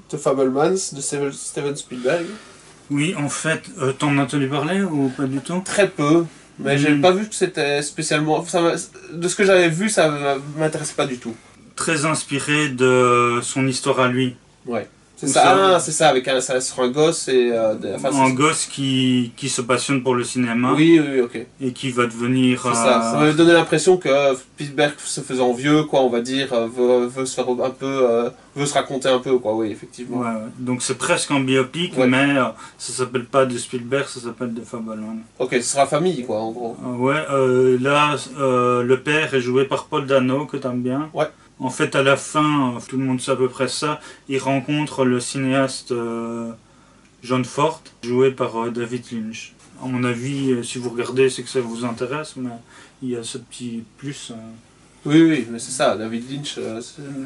The Fabelmans de Steven Spielberg. Oui, en fait, t'en as entendu parler ou pas du tout? Très peu, mais j'ai pas vu que c'était spécialement... de ce que j'avais vu, ça m'intéressait pas du tout. Très inspiré de son histoire à lui. Ouais. C'est ça, c'est ça, avec ça sur un gosse et... un gosse qui se passionne pour le cinéma. Oui, ok. Et qui va devenir... C'est ça, ça m'avait donné l'impression que Spielberg, se faisant vieux, quoi, on va dire, veut se faire un peu... veut se raconter un peu, quoi, oui, effectivement. Ouais. Donc c'est presque un biopic, mais ça s'appelle pas de Spielberg, ça s'appelle de Fabelman. Ok, ce sera famille, quoi, en gros. Là, le père est joué par Paul Dano, que t'aimes bien. Ouais. En fait, à la fin, tout le monde sait à peu près ça, il rencontre le cinéaste John Ford, joué par David Lynch. À mon avis, si vous regardez, c'est que ça vous intéresse, mais il y a ce petit plus. Oui, mais c'est ça, David Lynch,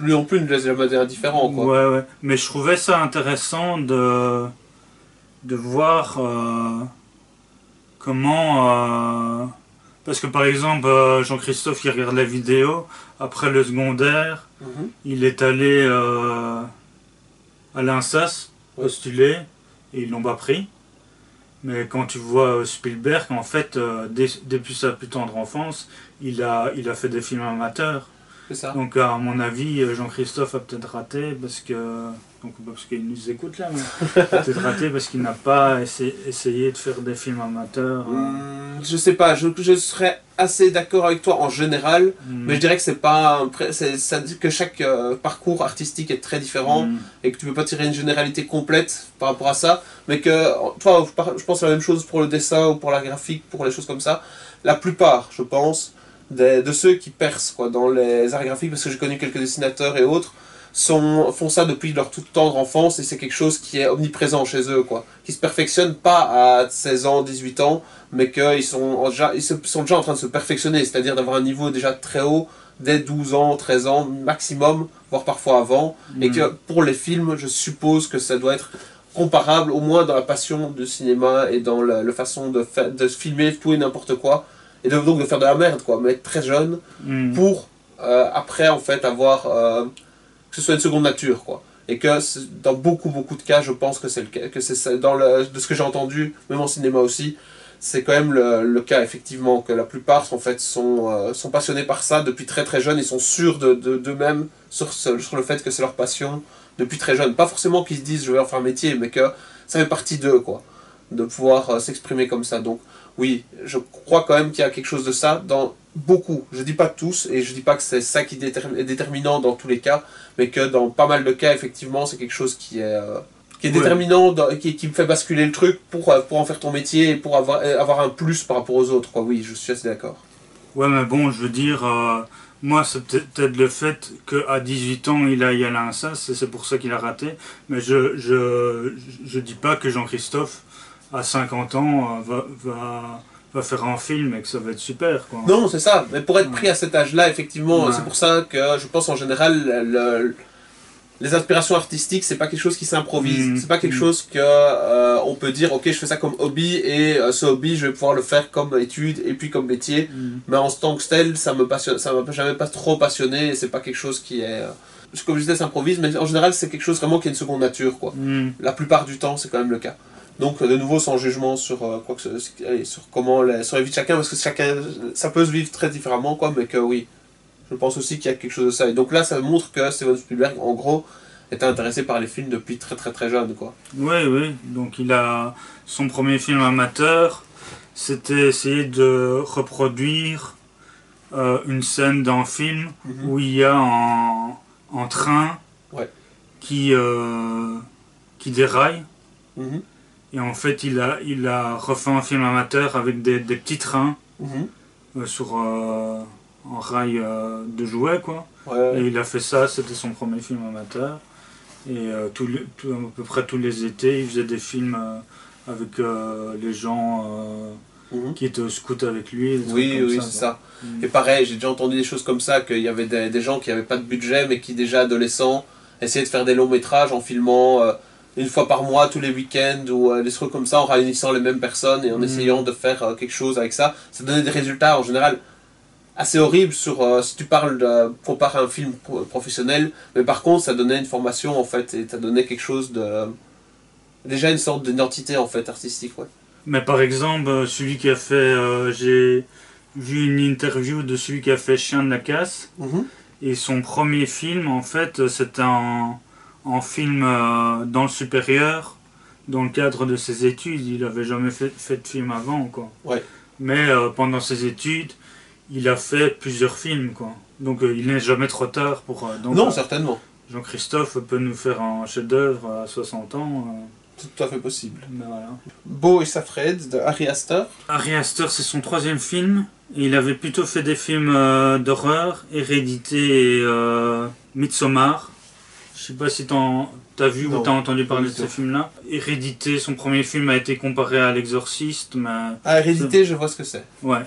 lui non plus ne laisse jamais indifférent, quoi. Ouais, mais je trouvais ça intéressant de voir comment... parce que par exemple, Jean-Christophe qui regarde la vidéo, après le secondaire, il est allé à l'INSAS postuler et ils l'ont pas pris. Mais quand tu vois Spielberg, en fait, depuis sa plus tendre enfance, il a fait des films amateurs. C'est ça. Donc à mon avis, Jean-Christophe a peut-être raté parce que... Donc parce qu'il nous écoute là, mais peut-être raté parce qu'il n'a pas essayé de faire des films amateurs. Je sais pas, je serais assez d'accord avec toi en général, mais je dirais que c'est pas ça dit que chaque parcours artistique est très différent et que tu peux pas tirer une généralité complète par rapport à ça, mais que toi, je pense la même chose pour le dessin ou pour la graphique, pour les choses comme ça. La plupart, je pense, de ceux qui percent quoi, dans les arts graphiques, parce que j'ai connu quelques dessinateurs et autres, font ça depuis leur toute tendre enfance et c'est quelque chose qui est omniprésent chez eux, quoi. Qui se perfectionnent pas à 16 ans, 18 ans, mais qu'ils sont déjà en train de se perfectionner, c'est-à-dire d'avoir un niveau déjà très haut dès 12 ans, 13 ans maximum, voire parfois avant, et que pour les films, je suppose que ça doit être comparable, au moins dans la passion du cinéma et dans la façon de se filmer tout et n'importe quoi, et donc de faire de la merde, quoi, mais être très jeune, pour après, en fait, avoir... que ce soit une seconde nature, quoi. Et que dans beaucoup de cas, je pense que c'est le cas, que c'est ça, de ce que j'ai entendu, même en cinéma aussi, c'est quand même le cas, effectivement, que la plupart, en fait, sont passionnés par ça depuis très très jeunes, ils sont sûrs d'eux-mêmes sur le fait que c'est leur passion depuis très jeune. Pas forcément qu'ils se disent je vais en faire un métier, mais que ça fait partie d'eux, quoi, de pouvoir s'exprimer comme ça. Donc oui, je crois quand même qu'il y a quelque chose de ça dans beaucoup, je dis pas tous, et je dis pas que c'est ça qui est déterminant dans tous les cas, mais que dans pas mal de cas, effectivement, c'est quelque chose qui est déterminant, qui me fait basculer le truc pour en faire ton métier et pour avoir un plus par rapport aux autres, quoi. Oui, je suis assez d'accord. Ouais, mais bon, je veux dire, moi, c'est peut-être le fait qu'à 18 ans, il aille à l'INSAS, c'est pour ça qu'il a raté, mais je dis pas que Jean-Christophe, à 50 ans, va faire un film et que ça va être super, quoi. Non, c'est ça, mais pour être pris à cet âge-là, effectivement, c'est pour ça que je pense en général, les aspirations artistiques, c'est pas quelque chose qui s'improvise, c'est pas quelque chose que on peut dire, ok, je fais ça comme hobby, et ce hobby, je vais pouvoir le faire comme étude, et puis comme métier, mais en tant que tel, ça m'a jamais pas trop passionné, et c'est pas quelque chose qui est... comme je disais, s'improvise, mais en général, c'est quelque chose vraiment qui est une seconde nature, quoi. La plupart du temps, c'est quand même le cas. Donc de nouveau sans jugement sur sur comment sur la vie de chacun, parce que chacun ça peut se vivre très différemment, quoi, mais que oui, je pense aussi qu'il y a quelque chose de ça. Et donc là ça montre que Steven Spielberg en gros était intéressé par les films depuis très très très jeune, quoi. Oui, donc il a son premier film amateur, c'était essayer de reproduire une scène d'un film où il y a un train qui déraille. Et en fait, il a refait un film amateur avec des petits trains sur un rail de jouets, quoi. Et il a fait ça, c'était son premier film amateur. Et à peu près tous les étés, il faisait des films avec les gens qui étaient au scout avec lui. Oui, c'est ça. Et pareil, j'ai déjà entendu des choses comme ça, qu'il y avait des gens qui n'avaient pas de budget, mais qui déjà adolescents essayaient de faire des longs métrages en filmant... une fois par mois, tous les week-ends, ou des trucs comme ça, en réunissant les mêmes personnes et en essayant de faire quelque chose avec ça. Ça donnait des résultats en général assez horrible si tu compares à un film professionnel, mais par contre ça donnait une formation en fait, et ça donnait quelque chose de... Déjà une sorte d'identité en fait, artistique, ouais. Mais par exemple, celui qui a fait... j'ai vu une interview de celui qui a fait Chien de la casse, et son premier film, en fait, c'était en film dans le supérieur, dans le cadre de ses études. Il n'avait jamais fait de film avant, quoi. Ouais. Mais pendant ses études, il a fait plusieurs films, quoi. Donc il n'est jamais trop tard pour... non, certainement. Jean-Christophe peut nous faire un chef-d'œuvre à 60 ans. C'est tout à fait possible. Ben voilà. Beau et Safred de Ari Aster. Ari Aster, c'est son 3e film. Et il avait plutôt fait des films d'horreur, Hérédité et Midsommar. Je sais pas si t'as vu ou t'as entendu parler de ces films-là. Hérédité, son premier film a été comparé à L'Exorciste, mais... Ah, Hérédité, je vois ce que c'est. Ouais.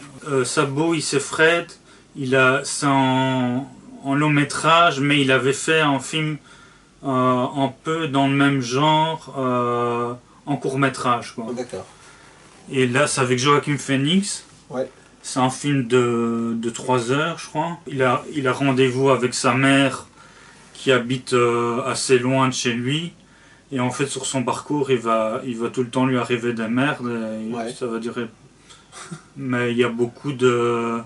Sabo, il s'est Fred, c'est en long métrage, mais il avait fait un film un peu dans le même genre, en court métrage, quoi. Oh, d'accord. Et là, c'est avec Joaquin Phoenix. Ouais. C'est un film de 3 heures, je crois. Il a rendez-vous avec sa mère qui habite assez loin de chez lui. Et en fait, sur son parcours, il va tout le temps lui arriver des merdes. Ouais. Ça va durer. Mais il y a beaucoup de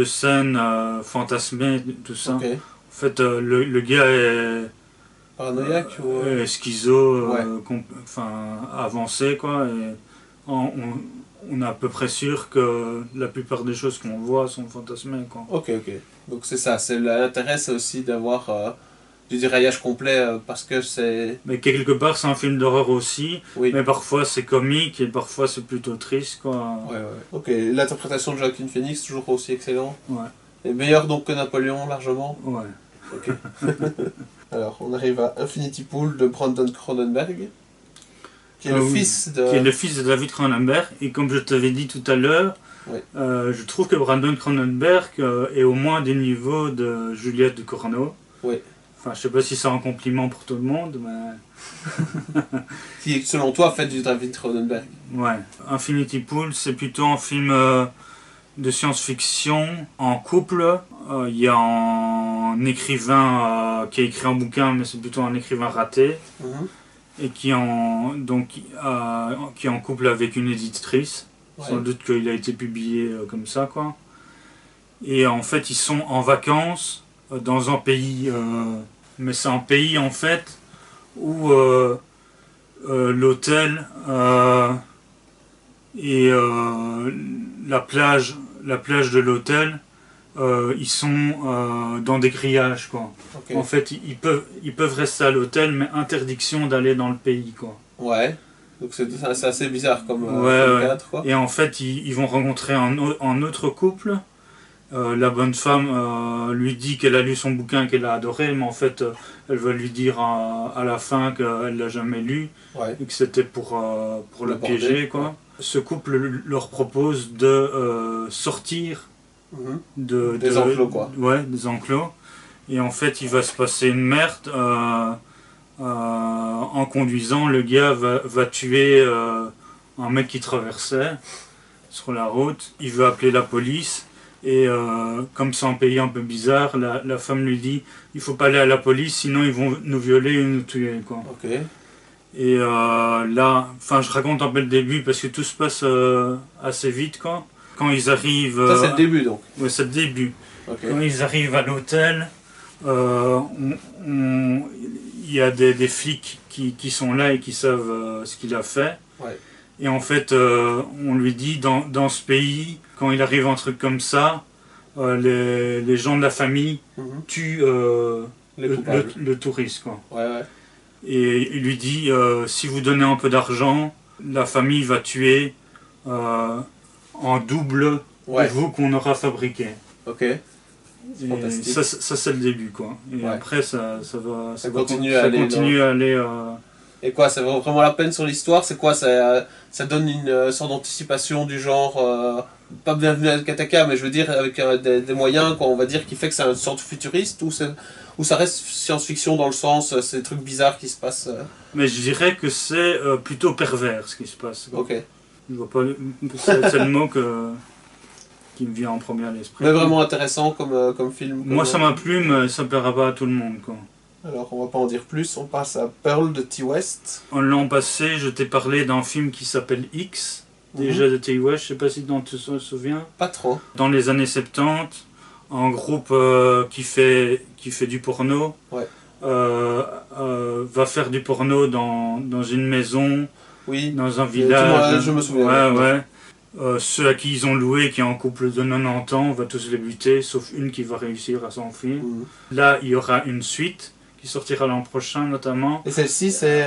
scènes fantasmées, tout ça. Okay. En fait, le gars est paranoïaque ou... schizo, avancé, quoi. Et on est à peu près sûr que la plupart des choses qu'on voit sont fantasmées, quoi. Ok. Donc c'est ça. L'intérêt, c'est aussi d'avoir du déraillage complet parce que c'est... Mais quelque part, c'est un film d'horreur aussi. Oui. Mais parfois, c'est comique et parfois, c'est plutôt triste, quoi. Ouais. Ok. L'interprétation de Joaquin Phoenix, toujours aussi excellent. Ouais. Et meilleur donc que Napoléon, largement. Ouais. Ok. Alors, on arrive à Infinity Pool de Brandon Cronenberg, qui est le fils de David Cronenberg. Et comme je t'avais dit tout à l'heure, je trouve que Brandon Cronenberg est au moins des niveaux de Juliette de Corneau. Oui. Enfin, je sais pas si c'est un compliment pour tout le monde, mais... Qui est, selon toi, fait du David Cronenberg. Ouais. Infinity Pool, c'est plutôt un film de science-fiction en couple. Il y a un écrivain qui a écrit un bouquin, mais c'est plutôt un écrivain raté. Et qui est en couple avec une éditrice. Sans doute qu'il a été publié comme ça, quoi. Et en fait, ils sont en vacances dans un pays, mais c'est un pays en fait où l'hôtel et la plage de l'hôtel, ils sont dans des grillages, quoi. Okay. En fait, ils peuvent rester à l'hôtel, mais interdiction d'aller dans le pays, quoi. Ouais. Donc c'est assez bizarre comme cadre, quoi. Et en fait, ils vont rencontrer un autre couple. La bonne femme lui dit qu'elle a lu son bouquin, qu'elle a adoré, mais en fait, elle va lui dire à la fin qu'elle l'a jamais lu et que c'était pour le piéger, quoi. Ce couple leur propose de sortir des enclos, quoi. Ouais, des enclos. Et en fait, il va se passer une merde. En conduisant, le gars va tuer un mec qui traversait sur la route. Il veut appeler la police. Et comme c'est un pays un peu bizarre, la femme lui dit il faut pas aller à la police, sinon ils vont nous violer et nous tuer, quoi. Okay. Et là, enfin je raconte un peu le début parce que tout se passe assez vite, quoi. Quand ils arrivent... Ça c'est le début donc. Ouais, c'est le début. Okay. Quand ils arrivent à l'hôtel, il y a des flics qui sont là et qui savent ce qu'il a fait. Ouais. Et en fait, on lui dit, dans ce pays, quand il arrive un truc comme ça, les gens de la famille tuent le touriste, quoi. Ouais. Et il lui dit, si vous donnez un peu d'argent, la famille va tuer en double vous qu'on aura fabriqué. Ok. Ça c'est le début, quoi. Et après, ça continue à aller... Et quoi, ça vaut vraiment la peine sur l'histoire? C'est quoi, ça donne une sorte d'anticipation du genre, pas Bienvenue à Kataka, mais je veux dire avec des moyens, quoi, on va dire, qui fait que c'est une sorte futuriste, ou ça reste science-fiction dans le sens, c'est des trucs bizarres qui se passent Mais je dirais que c'est plutôt pervers ce qui se passe, quoi. Ok. Je vois pas, c'est le mot qui me vient en premier à l'esprit. Mais vraiment intéressant comme film. Moi ça m'a plu, mais ça plaira pas à tout le monde, quoi. Alors on va pas en dire plus, on passe à Pearl de Ti West. L'an passé, je t'ai parlé d'un film qui s'appelle X, déjà de Ti West, je sais pas si tu te souviens. Pas trop. Dans les années 70, un groupe qui fait du porno va faire du porno dans une maison, dans un village. Je me souviens. Ceux à qui ils ont loué, qui est en couple de 90 ans, on va tous les buter, sauf une qui va réussir à s'enfuir. Là, il y aura une suite qui sortira l'an prochain notamment. Et celle-ci, c'est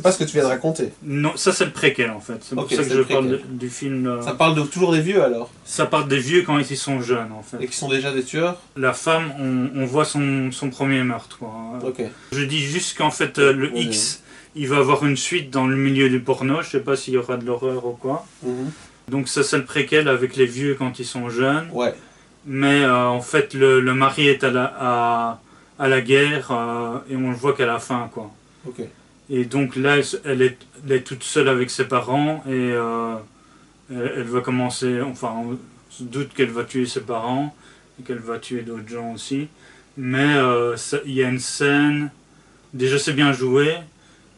pas ce que tu viens de raconter? Non, ça c'est le préquel en fait. C'est pour ça que je parle du film. Ça parle toujours des vieux alors? Ça parle des vieux quand ils sont jeunes en fait. Et qui sont déjà des tueurs? La femme, on voit son premier meurtre, quoi. Je dis juste qu'en fait le X, il va avoir une suite dans le milieu du porno, je sais pas s'il y aura de l'horreur ou quoi. Donc ça c'est le préquel avec les vieux quand ils sont jeunes. Mais en fait le mari est à la guerre et on le voit qu'à la fin, quoi. Et donc là elle est toute seule avec ses parents et elle va commencer, enfin on se doute qu'elle va tuer ses parents et qu'elle va tuer d'autres gens aussi, mais il y a une scène, déjà c'est bien joué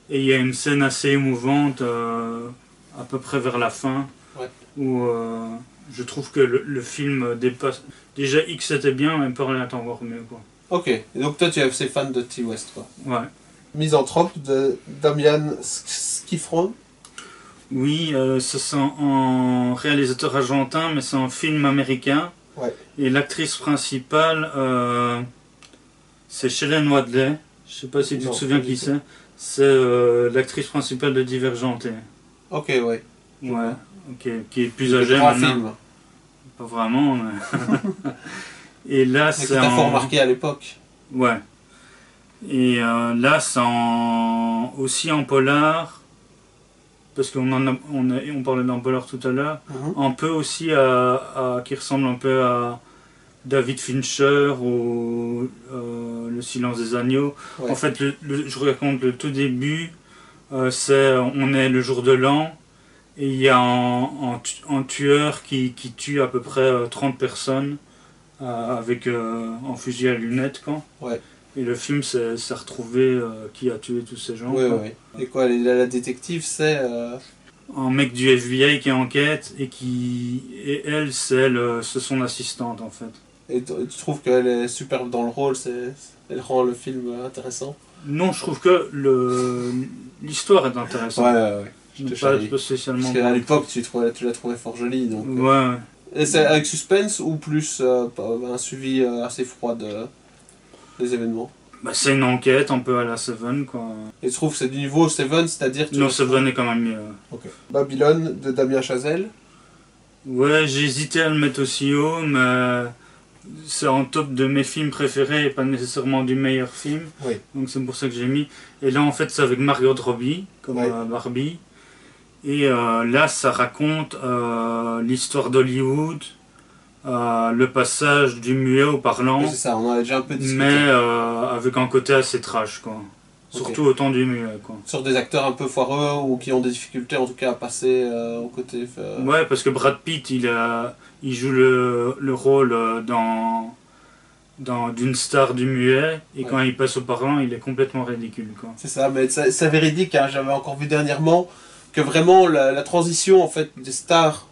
et il y a une scène assez émouvante à peu près vers la fin où je trouve que le film dépasse, déjà X était bien mais Pearl est encore mieux, quoi. Ok, et donc toi tu es assez fan de Ti West, quoi. Ouais. Misanthrope de Damian Skifron. Oui, c'est un réalisateur argentin, mais c'est un film américain. Et l'actrice principale, c'est Shailene Woodley. Je sais pas si tu te souviens qui c'est. C'est l'actrice principale de Divergente. Ok, qui est plus âgée maintenant. Film. Pas vraiment, mais... Et là, c'est qui t'a fort marqué à l'époque. Ouais. Et là, c'est aussi en polar, parce qu'on parlait d'un polar tout à l'heure, un peu aussi qui ressemble un peu à David Fincher ou Le Silence des Agneaux. En fait, je raconte le tout début, on est le jour de l'an, et il y a un tueur qui tue à peu près 30 personnes. Avec un fusil à lunettes, quoi. Et le film, c'est retrouver qui a tué tous ces gens. Et quoi, la détective, c'est un mec du FBI qui enquête et elle, c'est son assistante en fait. Et tu trouves qu'elle est superbe dans le rôle, elle rend le film intéressant? Non, je trouve que l'histoire est intéressante. Je te charrie. Pas spécialement. Parce qu'à l'époque, tu l'as trouvé fort jolie, donc. Et c'est avec suspense ou plus un suivi assez froid des événements? C'est une enquête un peu à la Seven, quoi. Et tu trouves que c'est du niveau Seven, c'est-à-dire que... Non, Seven est quand même mieux. Babylone de Damien Chazelle. Ouais, j'ai hésité à le mettre aussi haut, mais c'est en top de mes films préférés et pas nécessairement du meilleur film. Donc c'est pour ça que j'ai mis. Et là, en fait, c'est avec Margot Robbie, comme Barbie. Et là, ça raconte l'histoire d'Hollywood, le passage du muet au parlant. C'est ça, on en a déjà un peu discuté. Mais avec un côté assez trash, quoi. Surtout au temps du muet, quoi. Sur des acteurs un peu foireux ou qui ont des difficultés en tout cas à passer au côté... Ouais, parce que Brad Pitt, il joue le rôle d'une star du muet, et quand il passe au parlant, il est complètement ridicule, quoi. C'est ça, mais c'est véridique, hein. J'avais encore vu dernièrement que vraiment la transition en fait des stars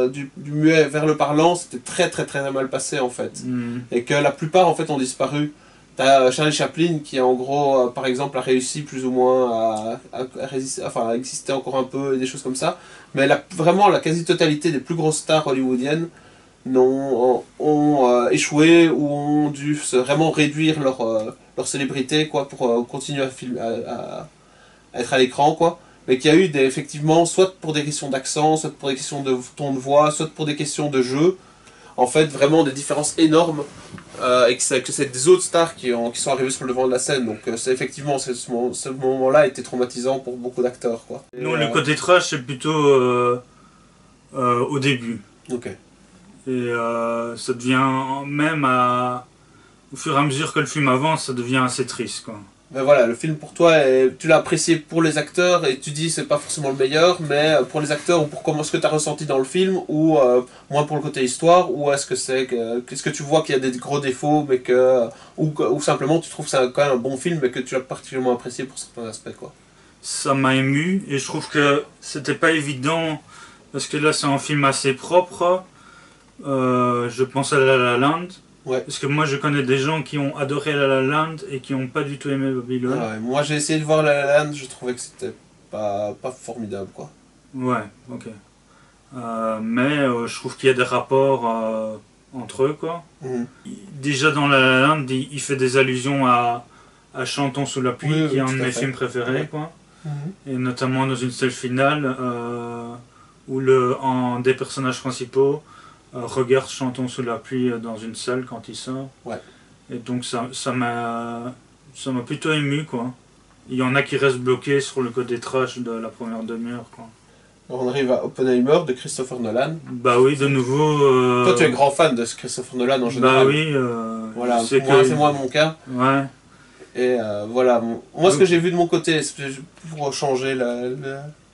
du muet vers le parlant, c'était très mal passé en fait. Et que la plupart en fait ont disparu. T'as Charlie Chaplin qui en gros par exemple a réussi plus ou moins à exister encore un peu et des choses comme ça. Mais vraiment la quasi-totalité des plus grosses stars hollywoodiennes ont échoué ou ont dû vraiment réduire leur célébrité, quoi, pour continuer à être à l'écran, quoi. Mais qu'il y a eu effectivement, soit pour des questions d'accent, soit pour des questions de ton de voix, soit pour des questions de jeu, en fait vraiment des différences énormes, et que c'est des autres stars qui sont arrivés sur le devant de la scène. Donc c'est effectivement ce moment-là a été traumatisant pour beaucoup d'acteurs, quoi. Non, le côté trash c'est plutôt au début. Et ça devient même au fur et à mesure que le film avance, ça devient assez triste, quoi. Mais voilà, le film pour toi, tu l'as apprécié pour les acteurs et tu dis c'est pas forcément le meilleur, mais pour les acteurs ou pour comment ce que tu as ressenti dans le film, ou moins pour le côté histoire, ou est-ce que tu vois qu'il y a des gros défauts, mais ou simplement tu trouves que c'est quand même un bon film, mais que tu l'as particulièrement apprécié pour certains aspects, quoi. Ça m'a ému et je trouve que c'était pas évident parce que là c'est un film assez propre. Je pense à La La Land. Ouais. Parce que moi je connais des gens qui ont adoré La La Land et qui n'ont pas du tout aimé Babylone. Ah ouais, moi j'ai essayé de voir La La Land, je trouvais que c'était pas formidable, quoi. Ouais, ok. Mais je trouve qu'il y a des rapports entre eux, quoi. Déjà dans La La Land, il fait des allusions à Chantons sous la pluie, qui est un de mes films préférés, quoi. Et notamment dans une scène finale où un des personnages principaux regarde Chantons sous la pluie dans une salle quand il sort. Ouais. Et donc ça m'a plutôt ému, quoi. Il y en a qui restent bloqués sur le côté trash de la première demi-heure, quoi. Alors on arrive à Oppenheimer de Christopher Nolan. Bah oui, de nouveau... Toi tu es grand fan de Christopher Nolan en général. Bah oui. Voilà, c'est moi mon cas. Ouais. Et voilà, moi ce que j'ai vu de mon côté, pour changer le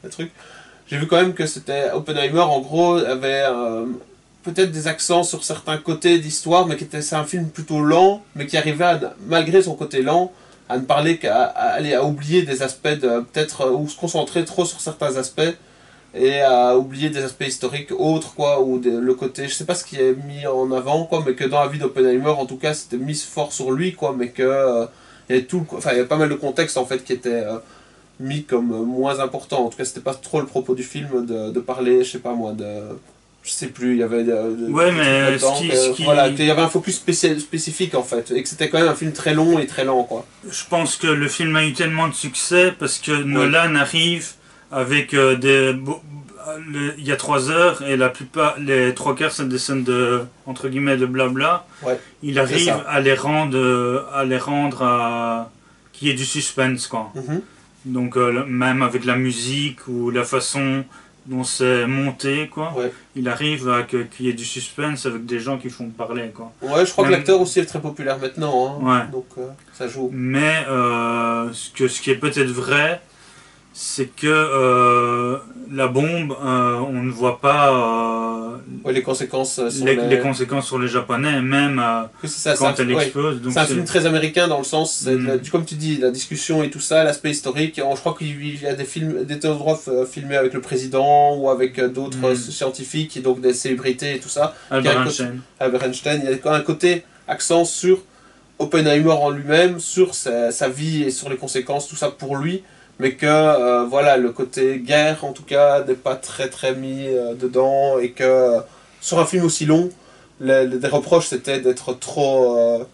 truc, j'ai vu quand même que c'était Oppenheimer en gros avait peut-être des accents sur certains côtés d'histoire, mais c'est un film plutôt lent, mais qui arrivait malgré son côté lent à ne parler à oublier des aspects peut-être ou se concentrer trop sur certains aspects et à oublier des aspects historiques autres, quoi, ou le côté, je sais pas ce qui est mis en avant, quoi, mais que dans la vie d'Oppenheimer en tout cas c'était mis fort sur lui, quoi, mais que il y a pas mal de contexte en fait qui était mis comme moins important. En tout cas, c'était pas trop le propos du film de parler, je sais pas moi, je sais plus, il y avait ouais, mais voilà, il y avait un focus spécifique en fait, et que c'était quand même un film très long et très lent, quoi. Je pense que le film a eu tellement de succès parce que Nolan arrive avec il y a 3 heures et les 3 quarts c'est des scènes de entre guillemets de blabla. Ouais, il arrive à les rendre qu'il y ait du suspense, quoi. Donc même avec la musique ou la façon dont c'est monté, quoi. Ouais. Il arrive à qu'il y ait du suspense avec des gens qui font parler, quoi. Ouais, je crois que l'acteur aussi est très populaire maintenant, hein. Ouais. Donc ça joue. Mais ce qui est peut-être vrai, c'est que la bombe, on ne voit pas les conséquences sur les conséquences sur les Japonais, même quand elle explose. C'est un film très américain dans le sens, comme tu dis, la discussion et tout ça, l'aspect historique. Je crois qu'il y a des endroits filmés avec le président ou avec d'autres scientifiques, et donc des célébrités et tout ça. Albert Einstein. Il y a un côté accent sur Oppenheimer en lui-même, sur sa vie et sur les conséquences, tout ça pour lui. Mais que voilà, le côté guerre en tout cas n'est pas très très mis dedans, et que sur un film aussi long, des reproches c'était d'être trop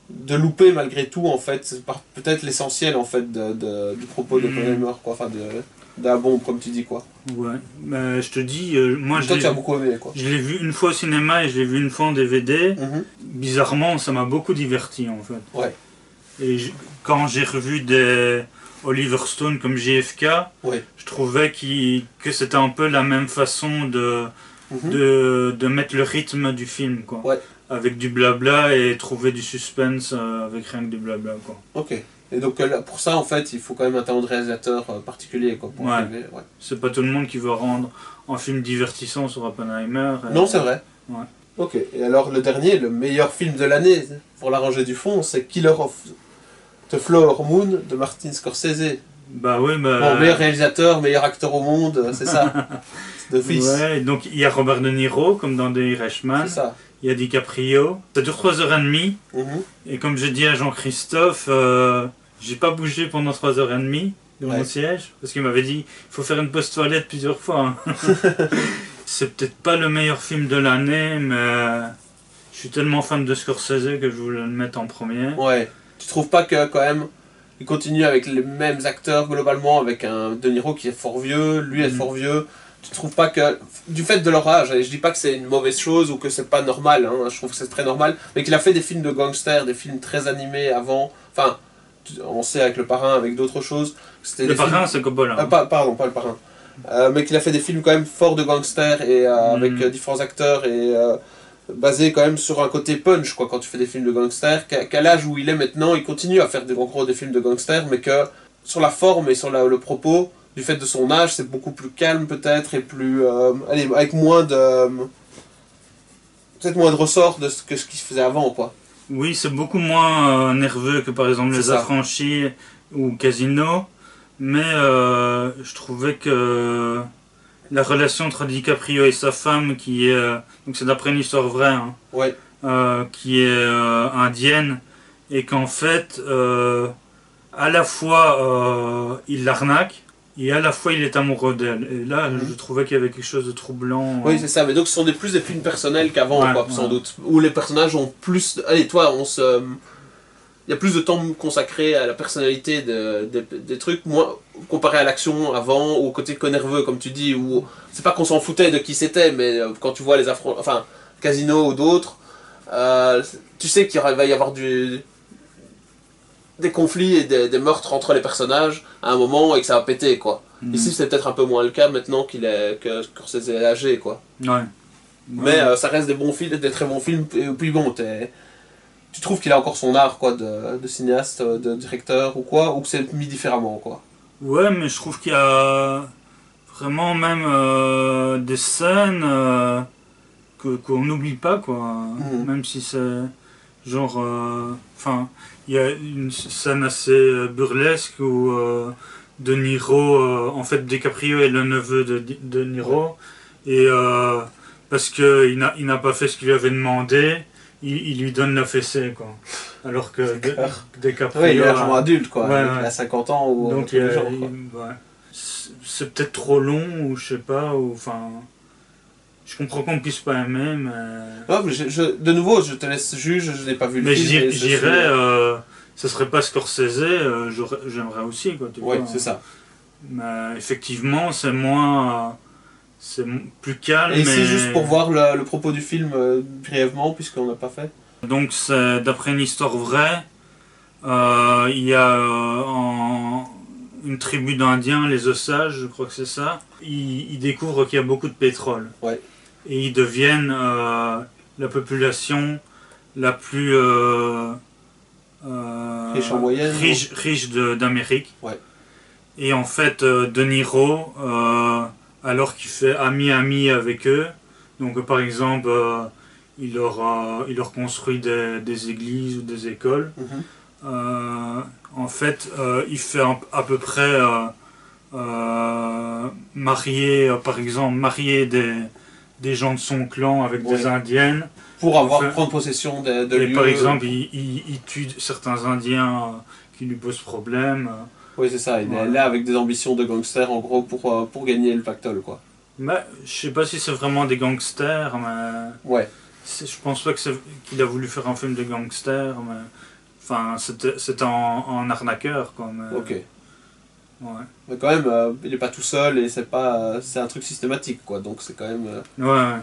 de louper malgré tout en fait, c'est peut-être l'essentiel en fait du propos d'Oppenheimer, quoi, enfin de la bombe comme tu dis, quoi. Ouais, mais je te dis, moi toi tu as beaucoup aimé, quoi. Je l'ai vu une fois au cinéma et je l'ai vu une fois en DVD. Bizarrement ça m'a beaucoup diverti en fait. Ouais. Et quand j'ai revu des Oliver Stone comme JFK, je trouvais que c'était un peu la même façon de mettre le rythme du film, quoi. Ouais. Avec du blabla et trouver du suspense avec rien que du blabla, quoi. Ok. Et donc pour ça en fait il faut quand même un talent de réalisateur particulier, quoi, pour arriver. Ouais. C'est pas tout le monde qui va rendre un film divertissant sur Oppenheimer. Non, c'est vrai. Ouais. Ok. Et alors le dernier, le meilleur film de l'année pour la rangée du fond, c'est Killer of The Flower Moon de Martin Scorsese. Bah oui, bon, meilleur réalisateur, meilleur acteur au monde, c'est ça. D'office. Ouais, donc il y a Robert De Niro, comme dans The Irishman. C'est ça. Il y a DiCaprio. Ça dure 3h30. Et comme je dis à Jean-Christophe, j'ai pas bougé pendant 3h30 de mon siège, parce qu'il m'avait dit il faut faire une pause toilette plusieurs fois. C'est peut-être pas le meilleur film de l'année, mais je suis tellement fan de Scorsese que je voulais le mettre en premier. Ouais. Tu trouves pas que quand même il continue avec les mêmes acteurs globalement, avec un De Niro qui est fort vieux, lui est fort vieux. Tu trouves pas que, du fait de leur âge, et je dis pas que c'est une mauvaise chose ou que c'est pas normal, hein, je trouve que c'est très normal, mais qu'il a fait des films de gangsters, des films très animés avant, enfin, on sait avec Le Parrain, avec d'autres choses. Le Parrain, c'est Coppola. Pardon, pas Le Parrain. Mais qu'il a fait des films quand même forts de gangsters et avec différents acteurs et basé quand même sur un côté punch, quoi, quand tu fais des films de gangsters, qu'à l'âge où il est maintenant, il continue à faire en gros des films de gangsters, mais que sur la forme et sur le propos, du fait de son âge, c'est beaucoup plus calme peut-être, et plus... allez, avec moins de... peut-être moins de ressort de ce qu'il faisait avant, quoi. Oui, c'est beaucoup moins nerveux que par exemple Les Affranchis ou Casino, mais je trouvais que la relation entre DiCaprio et sa femme, qui est, donc c'est d'après une histoire vraie, hein, ouais. Qui est indienne, et qu'en fait, à la fois il l'arnaque, et à la fois il est amoureux d'elle. Et là, je trouvais qu'il y avait quelque chose de troublant. Oui, c'est ça. Mais donc ce sont plus des films personnels qu'avant, quoi, sans doute. Où les personnages ont plus... Allez, toi, il y a plus de temps consacré à la personnalité des trucs, moins comparé à l'action avant, ou au côté nerveux, comme tu dis, où c'est pas qu'on s'en foutait de qui c'était, mais quand tu vois les enfin, Casino ou d'autres, tu sais qu'il va y avoir des conflits et des meurtres entre les personnages à un moment et que ça va péter, quoi. Ici, c'est peut-être un peu moins le cas maintenant que Scorsese est âgé, quoi. Ouais. Mais ça reste des bons films, des très bons films, et puis bon, tu trouves qu'il a encore son art, quoi, de cinéaste, de directeur ou quoi, ou que c'est mis différemment, quoi. Ouais, mais je trouve qu'il y a vraiment même des scènes qu'on n'oublie pas, quoi. Même si c'est genre... Enfin, il y a une scène assez burlesque où De Niro... en fait, DiCaprio est le neveu de Niro. Et parce qu'il n'a pas fait ce qu'il lui avait demandé, il lui donne la fessée, quoi. Alors que DiCaprio... Oui, il est largement adulte, quoi. Il a 50 ans ou... Donc, c'est peut-être trop long, ou je sais pas, ou... Enfin... Je comprends qu'on puisse pas aimer, mais... Non, mais de nouveau, je te laisse juge, je n'ai pas vu le film. Mais j'irais... ce serait pas Scorsese, j'aimerais aussi, quoi. Oui, c'est ça. Mais effectivement, c'est moins... c'est plus calme. Et ici, juste pour voir le propos du film brièvement, puisqu'on n'a pas fait. Donc, c'est d'après une histoire vraie. Il y a une tribu d'Indiens, les Osages, je crois que c'est ça. Ils découvrent qu'il y a beaucoup de pétrole. Ouais. Et ils deviennent la population la plus riche en moyenne, riche d'Amérique. Ouais. Et en fait, De Niro, alors qu'il fait ami avec eux, donc par exemple, il leur construit des églises ou des écoles. En fait, il fait à peu près marier des gens de son clan avec des indiennes. Pour prendre possession de lieux. Par exemple, il tue certains Indiens qui lui posent problème. Oui, c'est ça. Il est là avec des ambitions de gangster, en gros, pour gagner le pactole, quoi. Mais je sais pas si c'est vraiment des gangsters, mais... Ouais. Je pense pas qu'il a voulu faire un film de gangster, mais... Enfin, c'était en arnaqueur, quoi. Mais... Ok. Ouais. Mais quand même, il est pas tout seul et c'est un truc systématique, quoi. Donc c'est quand même... Ouais.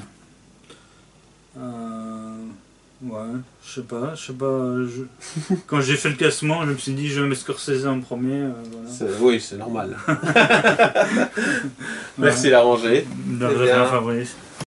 Ouais, je sais pas. Quand j'ai fait le classement, je me suis dit je vais mettre Scorsese en premier. Voilà. Oui, c'est normal. Merci, Larranger. De rien, Fabrice.